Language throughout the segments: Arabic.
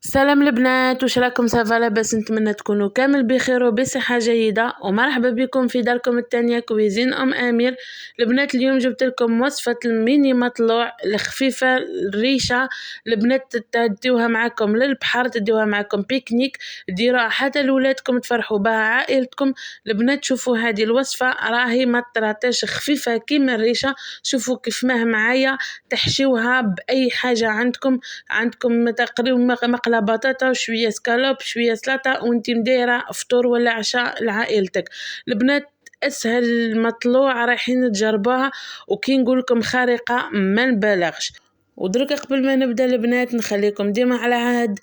سلام البنات، وش راكم؟ سافا لاباس؟ نتمنى تكونوا كامل بخير وبصحة جيدة، ومرحبا بكم في داركم التانية كويزين أمير. البنات اليوم جبت لكم وصفة الميني مطلوع الخفيفة الريشة. البنات تديوها معكم للبحر، تديوها معكم بيكنيك، ديروها حتى لولادكم تفرحوا بها عائلتكم. البنات شوفوا هذه الوصفة راهي ما تراتاش، خفيفة كيما الريشة. شوفوا كيف معايا تحشيوها بأي حاجة عندكم تقريبا مقلة بطاطا وشوية سكالوب شوية سلطة، وانتي مدايرة فطور ولا عشاء لعائلتك. البنات اسهل مطلوع رايحين تجربوها، وكي نقولكم خارقة ما نبالغش. ودرك قبل ما نبدا البنات نخليكم ديما على عهد،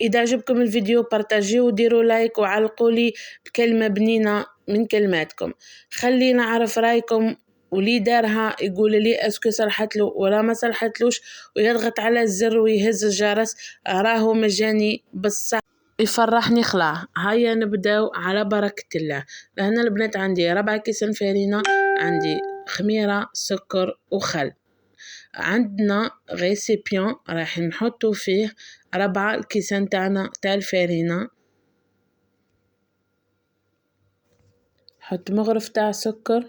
اذا عجبكم الفيديو بارتاجيو وديروا لايك وعلقوا لي بكلمة بنينة من كلماتكم. خلينا نعرف رايكم، ولي دارها يقول لي اسكو صلحت له ولا ما صلحتلوش، ويضغط على الزر ويهز الجرس، راهو مجاني بصح يفرحني خلاه. هيا نبداو على بركة الله. لهنا البنات عندي 4 كيسان فرينة، عندي خميرة سكر وخل. عندنا غيسيبيون راح نحطو فيه 4 الكيسان تاعنا تاع الفرينة. حط مغرف تاع سكر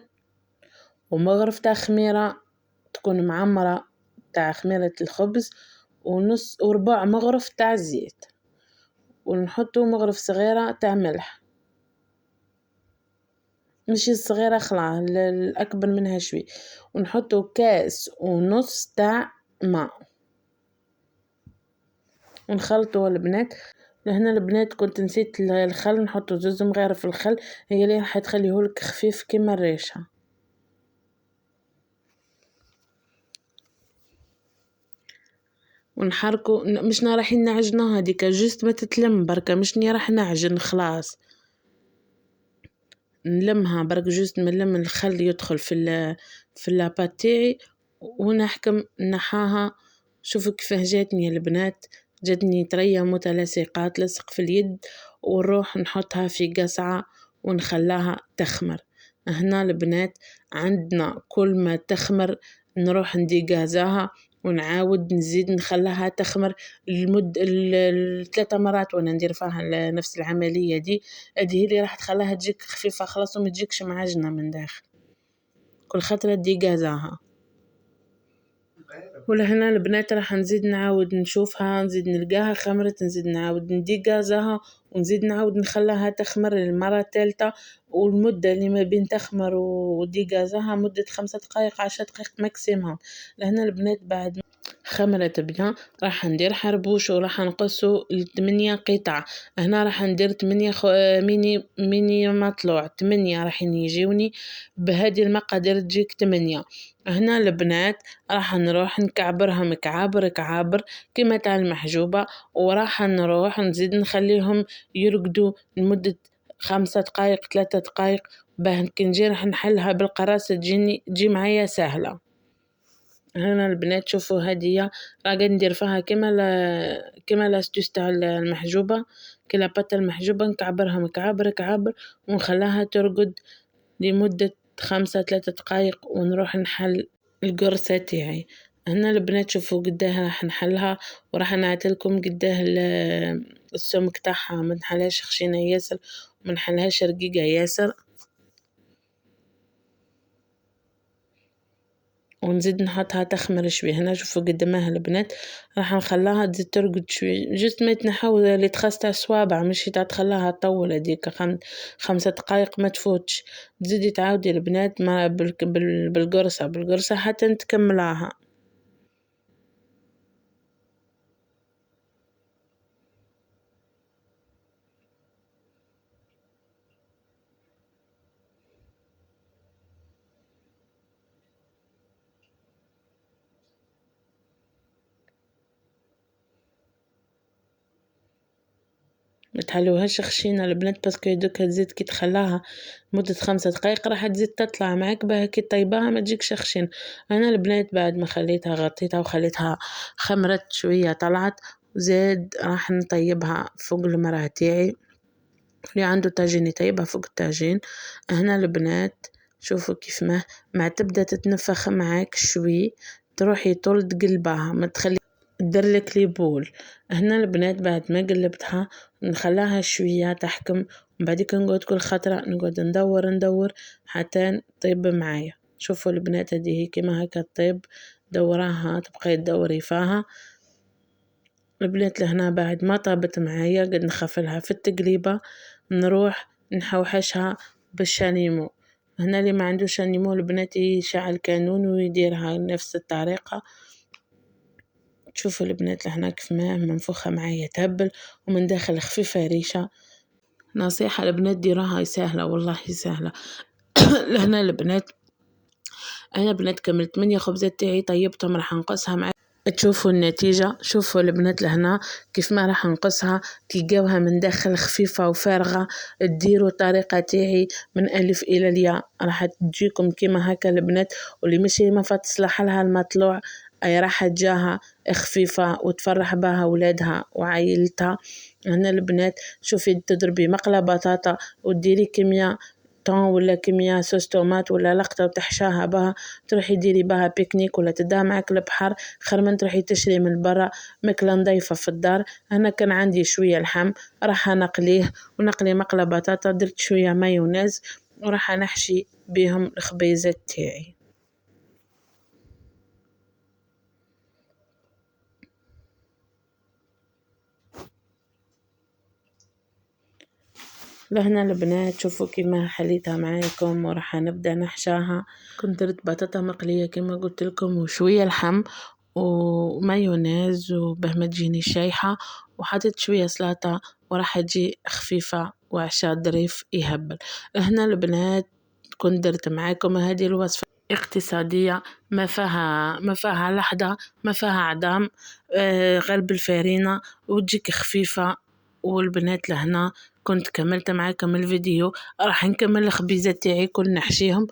ومغرف تاع خميرة تكون معمرة تاع خميرة الخبز، ونص وربع مغرف تاع الزيت، ونحطو مغرف صغيرة تاع ملح، مش الصغيرة خلا الأكبر منها شوي، ونحطو كاس ونص تاع ماء ونخلطو البنات. لهنا البنات كنت نسيت الخل، نحطو زوز مغارف في الخل، هي اللي راح تخليهولك خفيف كيما الريشة. ونحركو، مش رايحين نعجنوها هذيك جست ما تتلم بركة، مش راح نعجن خلاص، نلمها برك جست نلم الخل يدخل في اللابات تاعي ونحكم نحاها. شوفوا كيفاه جاتني البنات، جاتني طرية متلاصقة تلصق في اليد، ونروح نحطها في قصعة ونخلاها تخمر. هنا البنات عندنا كل ما تخمر نروح ندي غازاها ونعاود نزيد نخليها تخمر لمدة 3 مرات، وانا ندير فيها نفس العملية دي. هذه هي اللي راح تخليها تجيك خفيفة خلاص وما تجيكش معجنة من داخل، كل خطرة دي غازاها. ولهنا البنات راح نزيد نعاود نشوفها، نزيد نلقاها خمرت، نزيد نعاود ندي غازاها ونزيد نعاود نخليها تخمر للمرة الثالثة. والمدة اللي ما بين تخمر ودي غازاها مدة 5 دقائق 10 دقائق ماكسيموم. لهنا البنات بعد خمرت بيان راح ندير حربوش وراح نقصه ل8 قطع. هنا راح ندير 8 ميني مطلوع، 8 راح يجيوني بهذه المقادير تجيك 8. هنا البنات راح نروح نكعبرها مكعابر كعابر كما تاع المحجوبة، وراح نروح نزيد نخليهم يرقدوا لمدة 5 دقائق 3 دقائق، باه كي نجي راح نحلها بالقراصة تجي معايا سهلة. هنا البنات شوفوا هدية راقد ندير فيها كما لاستوس تاع المحجوبة، كي لاباطة المحجوبة نكعبرها مكعابر كعابر ونخليها ترقد لمدة 5 3 دقائق، ونروح نحل القرصة تاعي. هنا البنات شوفوا قداه راح نحلها، وراح نعطيلكم قداه السمك تاعها، ما نحلهاش خشينة ياسر وما نحلهاش رقيقة ياسر. ونزيد نحطها تخمر شوي. هنا شوفوا قدامها البنات راح نخليها تزيد ترقد شوي، جست ما تنحاول اللي تخص تاع الصوابع، مش تخليها تطول هذيك 5 دقائق ما تفوتش. تزيدي تعاودي البنات مع بالقرصة حتى نتكملاها. ما تحلوهاش خشينة البنات، باسكو يدوك تزيد كي تخلاها مدة 5 دقائق راح تزيد تطلع معاك باه كي طيباها ما تجيكش خشين. انا البنات بعد ما خليتها غطيتها وخليتها خمرت شوية طلعت، زاد راح نطيبها فوق المراه تاعي، اللي عنده طاجين يطيبها فوق الطاجين. هنا البنات شوفوا كيف ما تبدا تتنفخ معاك شوي تروحي طول تقلبها، ما تخلي تديرلك لي بول. هنا البنات بعد ما قلبتها نخليها شوية تحكم، ومن بعديك نقعد كل فترة نقعد ندور حتى تطيب معايا. شوفوا البنات هذه كيما هكا تطيب، دوراها تبقاي تدوري فيها. البنات لهنا بعد ما طابت معايا قد نخفلها في التقليبة، نروح نحوحشها بالشانيمو. هنا اللي ما عنده شانيمو البنات يشعل كانون ويديرها نفس الطريقة. تشوفوا البنات لهنا كيف ما منفوخة معايا تهبل ومن داخل خفيفة ريشة. نصيحة البنات ديروها سهلة والله سهلة. لهنا البنات أنا بنات كملت 8 خبزات تاعي طيبتهم راح نقصها معايا. تشوفوا النتيجة، شوفوا البنات لهنا كيف ما راح نقصها تلقاوها من داخل خفيفة وفارغة. تديروا الطريقة تاعي من ألف إلى الياء راح تجيكم كيما هكا البنات، واللي مشي ما فتصلح لها المطلوع أي راح تجاها خفيفة وتفرح بها ولادها وعائلتها. هنا البنات شوفي تضربي مقلة بطاطا وتديري كمية طون ولا كمية صوص طوماط ولا لقطة وتحشاها بها، تروحي ديري بها بيكنيك ولا تدها معك البحر، خير من تروحي تشري من برا ماكلة نظيفة في الدار. أنا كان عندي شوية لحم راح نقليه ونقلي مقلة بطاطا، درت شوية مايونيز وراح نحشي بهم الخبيزات تاعي. لهنا البنات شوفوا كيما حليتها معاكم وراح نبدأ نحشاها. كنت درت بطاطا مقلية كيما قلت لكم وشوية لحم ومايونيز وباه ما تجيني شايحة، وحطيت شوية سلطة وراح تجي خفيفة وعشاء ظريف يهبل. هنا البنات كنت درت معاكم هذه الوصفة اقتصادية، ما فيها لحظة، ما فيها عظام، غير بالفارينة وتجيك خفيفة. والبنات لهنا كنت كملت معاكم الفيديو، راح نكمل الخبيزات تاعي كل نحشيهم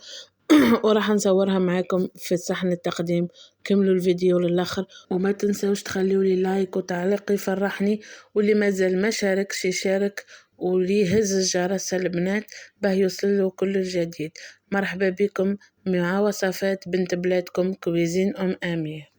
وراح نصورها معاكم في صحن التقديم. كملوا الفيديو للآخر وما تنسوش تخليوا لي لايك وتعليق يفرحني، واللي مازال ما شاركش يشارك واللي يهز الجرس البنات باه يوصله كل الجديد. مرحبا بكم مع وصفات بنت بلادكم كويزين أم أمير.